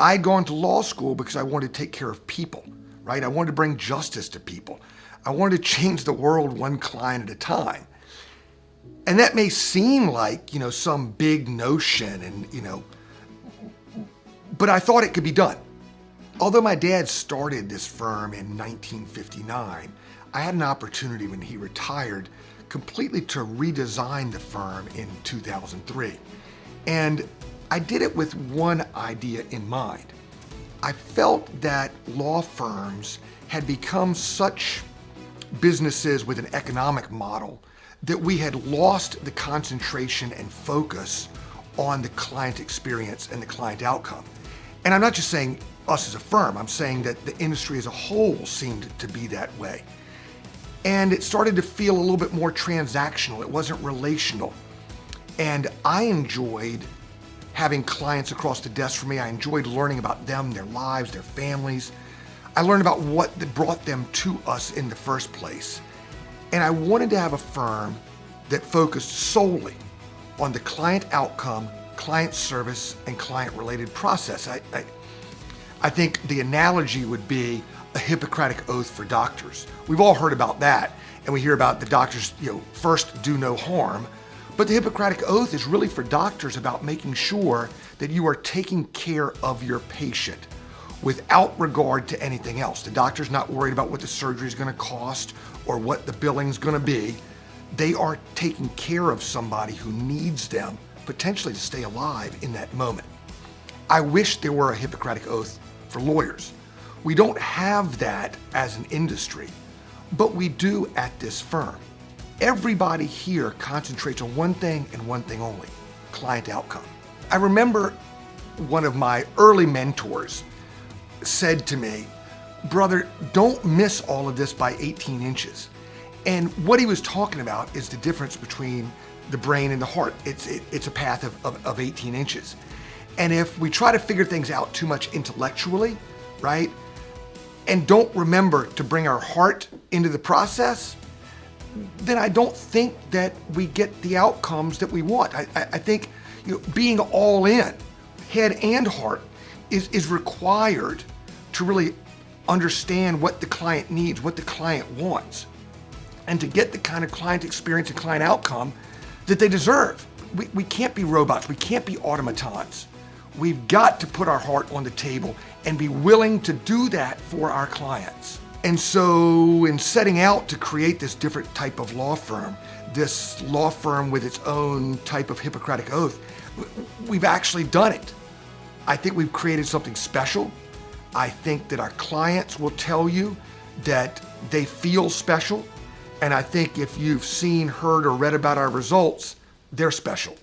I'd gone to law school because I wanted to take care of people, right? I wanted to bring justice to people. I wanted to change the world one client at a time. And that may seem like, some big notion and, but I thought it could be done. Although my dad started this firm in 1959, I had an opportunity when he retired completely to redesign the firm in 2003. And I did it with one idea in mind. I felt that law firms had become such businesses with an economic model that we had lost the concentration and focus on the client experience and the client outcome. And I'm not just saying us as a firm, I'm saying that the industry as a whole seemed to be that way. And it started to feel a little bit more transactional. It wasn't relational. And I enjoyed having clients across the desk for me. I enjoyed learning about them, their lives, their families. I learned about what brought them to us in the first place. And I wanted to have a firm that focused solely on the client outcome, client service, and client-related process. I think the analogy would be a Hippocratic oath for doctors. We've all heard about that, and we hear about the doctors, first do no harm. But the Hippocratic Oath is really for doctors about making sure that you are taking care of your patient without regard to anything else. The doctor's not worried about what the surgery is going to cost or what the billing's going to be. They are taking care of somebody who needs them potentially to stay alive in that moment. I wish there were a Hippocratic Oath for lawyers. We don't have that as an industry, but we do at this firm. Everybody here concentrates on one thing and one thing only, client outcome. I remember one of my early mentors said to me, "Brother, don't miss all of this by 18 inches. And what he was talking about is the difference between the brain and the heart. It's a path of 18 inches. And if we try to figure things out too much intellectually, right, and don't remember to bring our heart into the process, then I don't think that we get the outcomes that we want. I think being all in, head and heart, is required to really understand what the client needs, what the client wants, and to get the kind of client experience and client outcome that they deserve. We can't be robots. We can't be automatons. We've got to put our heart on the table and be willing to do that for our clients. And so in setting out to create this different type of law firm, this law firm with its own type of Hippocratic Oath, we've actually done it. I think we've created something special. I think that our clients will tell you that they feel special. And I think if you've seen, heard, or read about our results, they're special.